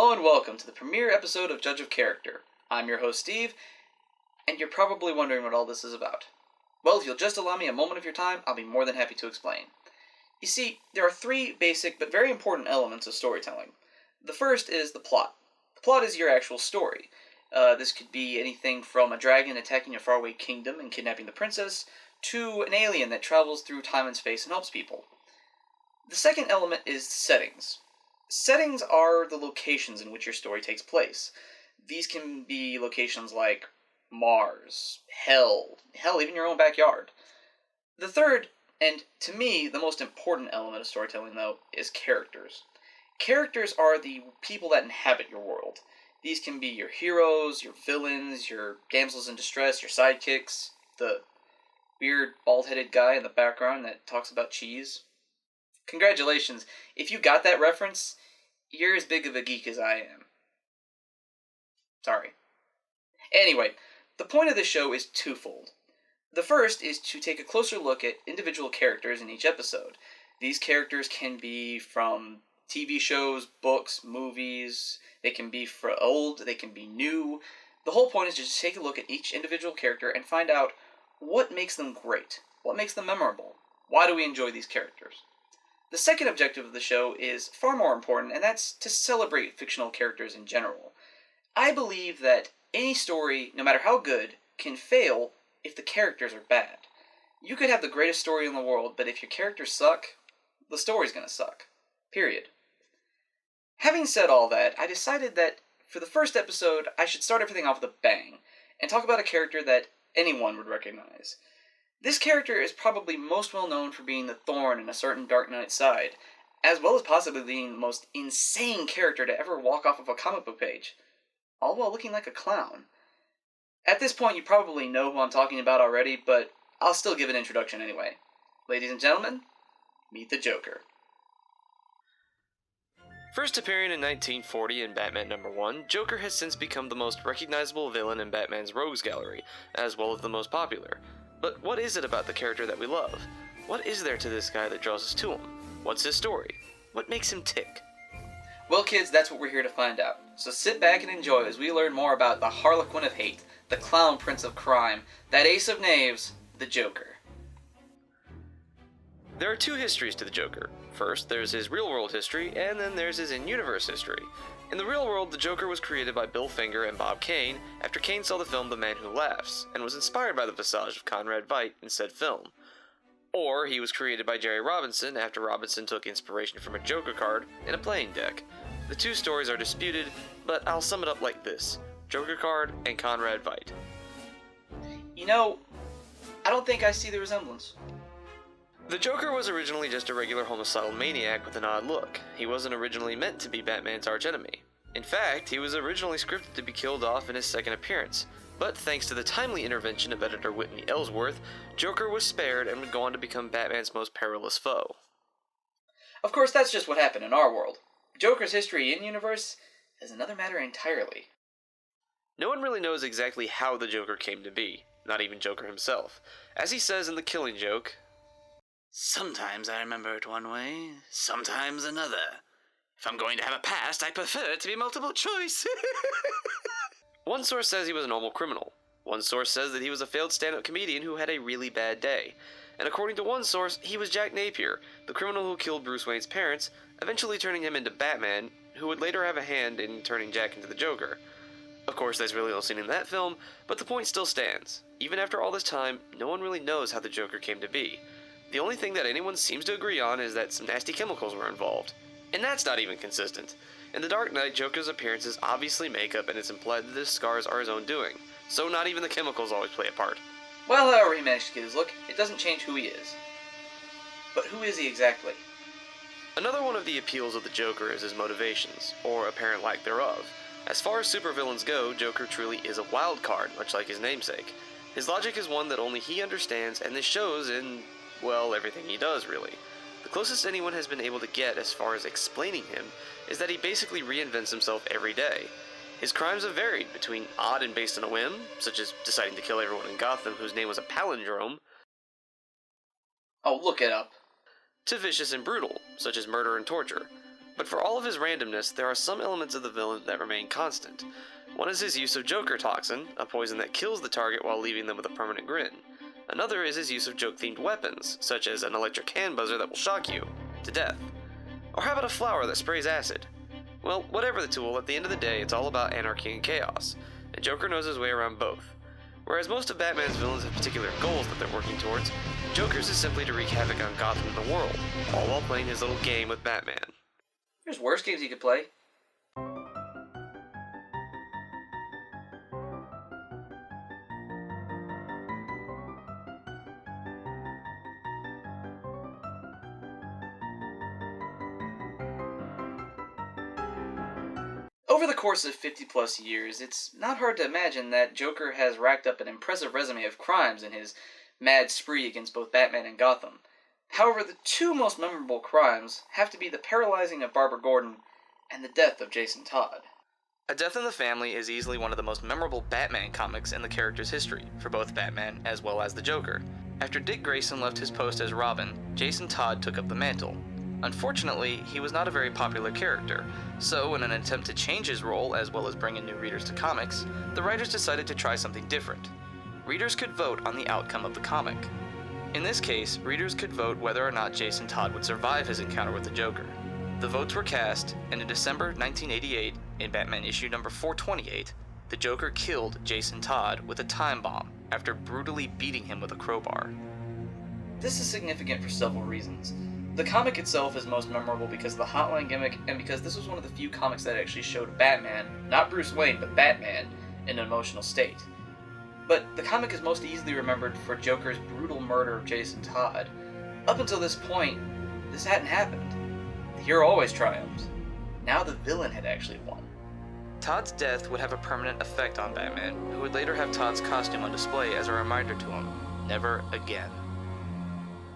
Hello and welcome to the premiere episode of Judge of Character. I'm your host Steve, and you're probably wondering what all this is about. Well, if you'll just allow me a moment of your time, I'll be more than happy to explain. You see, there are three basic but very important elements of storytelling. The first is the plot. The plot is your actual story. This could be anything from a dragon attacking a faraway kingdom and kidnapping the princess, to an alien that travels through time and space and helps people. The second element is settings. Settings are the locations in which your story takes place. These can be locations like Mars, hell, even your own backyard. The third, and to me, the most important element of storytelling, though, is characters. Characters are the people that inhabit your world. These can be your heroes, your villains, your damsels in distress, your sidekicks, the weird bald-headed guy in the background that talks about cheese. Congratulations, if you got that reference, you're as big of a geek as I am. Sorry. Anyway, the point of this show is twofold. The first is to take a closer look at individual characters in each episode. These characters can be from TV shows, books, movies, they can be old, they can be new. The whole point is just to take a look at each individual character and find out what makes them great, what makes them memorable, why do we enjoy these characters. The second objective of the show is far more important, and that's to celebrate fictional characters in general. I believe that any story, no matter how good, can fail if the characters are bad. You could have the greatest story in the world, but if your characters suck, the story's gonna suck. Period. Having said all that, I decided that for the first episode, I should start everything off with a bang, and talk about a character that anyone would recognize. This character is probably most well known for being the thorn in a certain Dark Knight's side, as well as possibly being the most insane character to ever walk off of a comic book page, all while looking like a clown. At this point, you probably know who I'm talking about already, but I'll still give an introduction anyway. Ladies and gentlemen, meet the Joker. First appearing in 1940 in Batman #1, Joker has since become the most recognizable villain in Batman's rogues gallery, as well as the most popular. But what is it about the character that we love? What is there to this guy that draws us to him? What's his story? What makes him tick? Well, kids, that's what we're here to find out. So sit back and enjoy as we learn more about the Harlequin of Hate, the Clown Prince of Crime, that Ace of Knaves, the Joker. There are two histories to the Joker. First, there's his real-world history, and then there's his in-universe history. In the real world, the Joker was created by Bill Finger and Bob Kane after Kane saw the film The Man Who Laughs, and was inspired by the visage of Conrad Veidt in said film. Or he was created by Jerry Robinson after Robinson took inspiration from a Joker card in a playing deck. The two stories are disputed, but I'll sum it up like this: Joker card and Conrad Veidt. You know, I don't think I see the resemblance. The Joker was originally just a regular homicidal maniac with an odd look. He wasn't originally meant to be Batman's archenemy. In fact, he was originally scripted to be killed off in his second appearance, but thanks to the timely intervention of editor Whitney Ellsworth, Joker was spared and would go on to become Batman's most perilous foe. Of course, that's just what happened in our world. Joker's history in-universe is another matter entirely. No one really knows exactly how the Joker came to be, not even Joker himself. As he says in The Killing Joke, "Sometimes I remember it one way, sometimes another. If I'm going to have a past, I prefer it to be multiple choice." One source says he was a normal criminal. One source says that he was a failed stand-up comedian who had a really bad day. And according to one source, he was Jack Napier, the criminal who killed Bruce Wayne's parents, eventually turning him into Batman, who would later have a hand in turning Jack into the Joker. Of course, there's really no scene in that film, but the point still stands. Even after all this time, no one really knows how the Joker came to be. The only thing that anyone seems to agree on is that some nasty chemicals were involved. And that's not even consistent. In The Dark Knight, Joker's appearance is obviously makeup, and it's implied that his scars are his own doing. So not even the chemicals always play a part. Well, however he managed to get his look, it doesn't change who he is. But who is he exactly? Another one of the appeals of the Joker is his motivations, or apparent lack thereof. As far as supervillains go, Joker truly is a wild card, much like his namesake. His logic is one that only he understands, and this shows in, well, everything he does, really. The closest anyone has been able to get as far as explaining him is that he basically reinvents himself every day. His crimes have varied between odd and based on a whim, such as deciding to kill everyone in Gotham whose name was a palindrome. Oh, look it up. To vicious and brutal, such as murder and torture. But for all of his randomness, there are some elements of the villain that remain constant. One is his use of Joker toxin, a poison that kills the target while leaving them with a permanent grin. Another is his use of joke-themed weapons, such as an electric hand buzzer that will shock you to death. Or how about a flower that sprays acid? Well, whatever the tool, at the end of the day, it's all about anarchy and chaos, and Joker knows his way around both. Whereas most of Batman's villains have particular goals that they're working towards, Joker's is simply to wreak havoc on Gotham and the world, all while playing his little game with Batman. There's worse games you could play. Over the course of 50 plus years, it's not hard to imagine that Joker has racked up an impressive resume of crimes in his mad spree against both Batman and Gotham. However, the two most memorable crimes have to be the paralyzing of Barbara Gordon and the death of Jason Todd. A Death in the Family is easily one of the most memorable Batman comics in the character's history, for both Batman as well as the Joker. After Dick Grayson left his post as Robin, Jason Todd took up the mantle. Unfortunately, he was not a very popular character, so in an attempt to change his role as well as bring in new readers to comics, the writers decided to try something different. Readers could vote on the outcome of the comic. In this case, readers could vote whether or not Jason Todd would survive his encounter with the Joker. The votes were cast, and in December 1988, in Batman issue number 428, the Joker killed Jason Todd with a time bomb after brutally beating him with a crowbar. This is significant for several reasons. The comic itself is most memorable because of the hotline gimmick, and because this was one of the few comics that actually showed Batman, not Bruce Wayne, but Batman, in an emotional state. But the comic is most easily remembered for Joker's brutal murder of Jason Todd. Up until this point, this hadn't happened. The hero always triumphed. Now the villain had actually won. Todd's death would have a permanent effect on Batman, who would later have Todd's costume on display as a reminder to him, never again.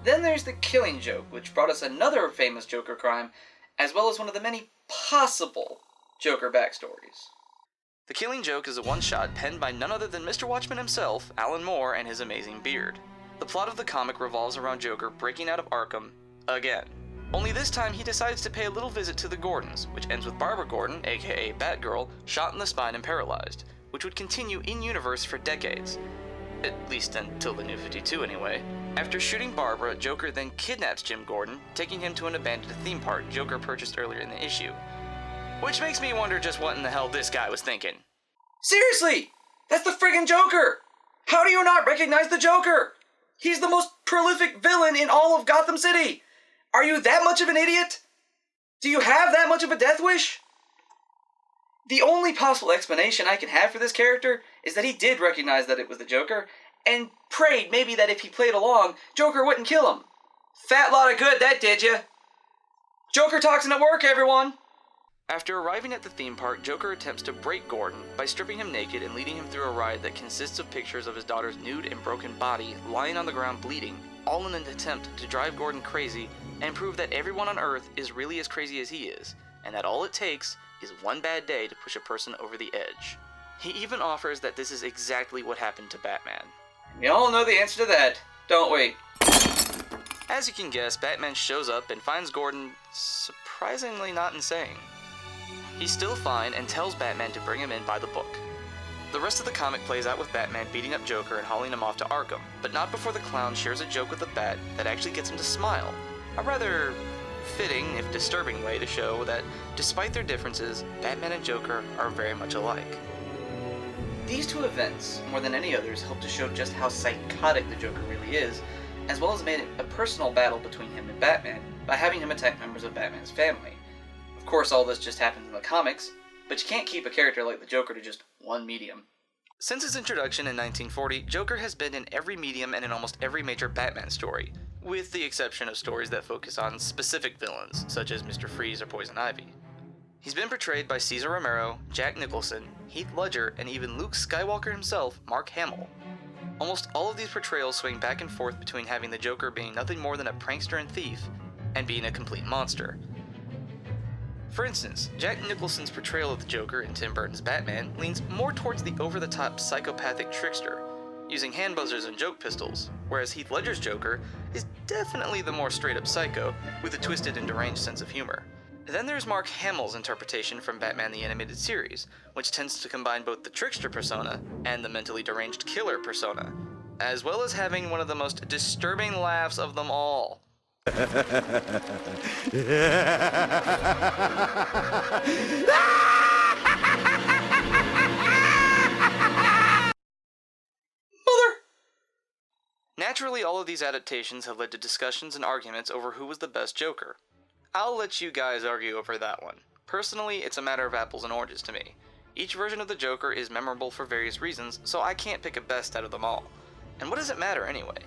Then there's the Killing Joke, which brought us another famous Joker crime, as well as one of the many possible Joker backstories. The Killing Joke is a one-shot penned by none other than Mr. Watchman himself, Alan Moore, and his amazing beard. The plot of the comic revolves around Joker breaking out of Arkham again. Only this time he decides to pay a little visit to the Gordons, which ends with Barbara Gordon, aka Batgirl, shot in the spine and paralyzed, which would continue in-universe for decades. At least until the New 52 anyway. After shooting Barbara, Joker then kidnaps Jim Gordon, taking him to an abandoned theme park Joker purchased earlier in the issue. Which makes me wonder just what in the hell this guy was thinking. Seriously! That's the friggin' Joker! How do you not recognize the Joker? He's the most prolific villain in all of Gotham City! Are you that much of an idiot? Do you have that much of a death wish? The only possible explanation I can have for this character is that he did recognize that it was the Joker, and prayed maybe that if he played along, Joker wouldn't kill him. Fat lot of good that did ya. Joker toxin at work, everyone! After arriving at the theme park, Joker attempts to break Gordon by stripping him naked and leading him through a ride that consists of pictures of his daughter's nude and broken body lying on the ground bleeding, all in an attempt to drive Gordon crazy and prove that everyone on Earth is really as crazy as he is, and that all it takes is one bad day to push a person over the edge. He even offers that this is exactly what happened to Batman. We all know the answer to that, don't we? As you can guess, Batman shows up and finds Gordon surprisingly not insane. He's still fine and tells Batman to bring him in by the book. The rest of the comic plays out with Batman beating up Joker and hauling him off to Arkham, but not before the clown shares a joke with the Bat that actually gets him to smile. A rather fitting, if disturbing, way to show that, despite their differences, Batman and Joker are very much alike. These two events, more than any others, help to show just how psychotic the Joker really is, as well as made it a personal battle between him and Batman by having him attack members of Batman's family. Of course, all this just happens in the comics, but you can't keep a character like the Joker to just one medium. Since his introduction in 1940, Joker has been in every medium and in almost every major Batman story, with the exception of stories that focus on specific villains, such as Mr. Freeze or Poison Ivy. He's been portrayed by Cesar Romero, Jack Nicholson, Heath Ledger, and even Luke Skywalker himself, Mark Hamill. Almost all of these portrayals swing back and forth between having the Joker being nothing more than a prankster and thief, and being a complete monster. For instance, Jack Nicholson's portrayal of the Joker in Tim Burton's Batman leans more towards the over-the-top psychopathic trickster, using hand buzzers and joke pistols, whereas Heath Ledger's Joker is definitely the more straight-up psycho, with a twisted and deranged sense of humor. Then there's Mark Hamill's interpretation from Batman the Animated Series, which tends to combine both the trickster persona and the mentally deranged killer persona, as well as having one of the most disturbing laughs of them all. Mother! Naturally, all of these adaptations have led to discussions and arguments over who was the best Joker. I'll let you guys argue over that one. Personally, it's a matter of apples and oranges to me. Each version of the Joker is memorable for various reasons, so I can't pick a best out of them all. And what does it matter anyway?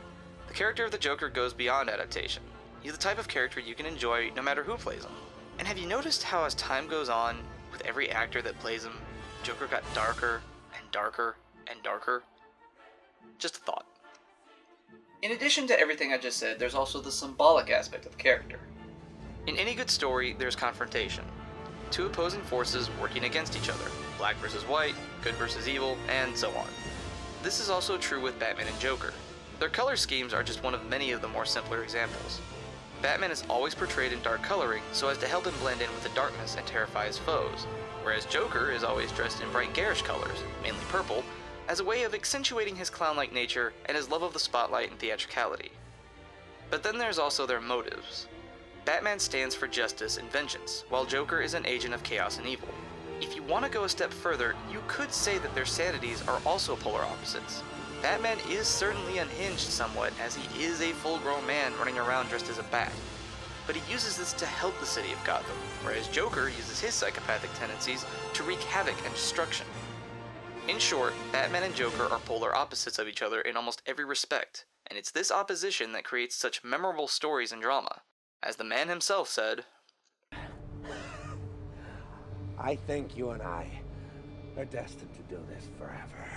The character of the Joker goes beyond adaptation. He's the type of character you can enjoy no matter who plays him. And have you noticed how as time goes on, with every actor that plays him, Joker got darker and darker and darker? Just a thought. In addition to everything I just said, there's also the symbolic aspect of the character. In any good story, there's confrontation. Two opposing forces working against each other. Black versus white, good versus evil, and so on. This is also true with Batman and Joker. Their color schemes are just one of many of the more simpler examples. Batman is always portrayed in dark coloring so as to help him blend in with the darkness and terrify his foes, whereas Joker is always dressed in bright garish colors, mainly purple, as a way of accentuating his clown-like nature and his love of the spotlight and theatricality. But then there's also their motives. Batman stands for justice and vengeance, while Joker is an agent of chaos and evil. If you want to go a step further, you could say that their sanities are also polar opposites. Batman is certainly unhinged somewhat, as he is a full-grown man running around dressed as a bat. But he uses this to help the city of Gotham, whereas Joker uses his psychopathic tendencies to wreak havoc and destruction. In short, Batman and Joker are polar opposites of each other in almost every respect, and it's this opposition that creates such memorable stories and drama. As the man himself said, I think you and I are destined to do this forever.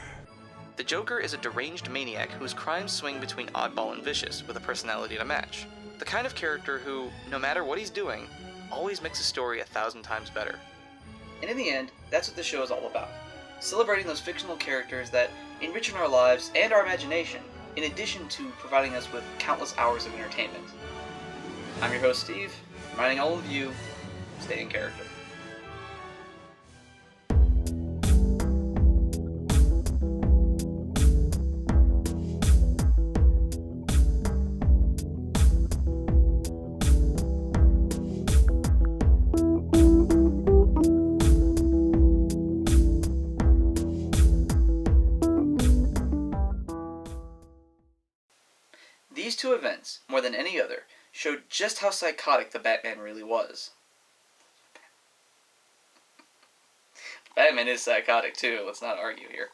the Joker is a deranged maniac whose crimes swing between oddball and vicious with a personality to match. The kind of character who, no matter what he's doing, always makes a story 1,000 times better. And in the end, that's what this show is all about. Celebrating those fictional characters that enrich our lives and our imagination, in addition to providing us with countless hours of entertainment. I'm your host, Steve, reminding all of you, stay in character. These two events, more than any other, showed just how psychotic the Batman really was. Batman is psychotic too, let's not argue here.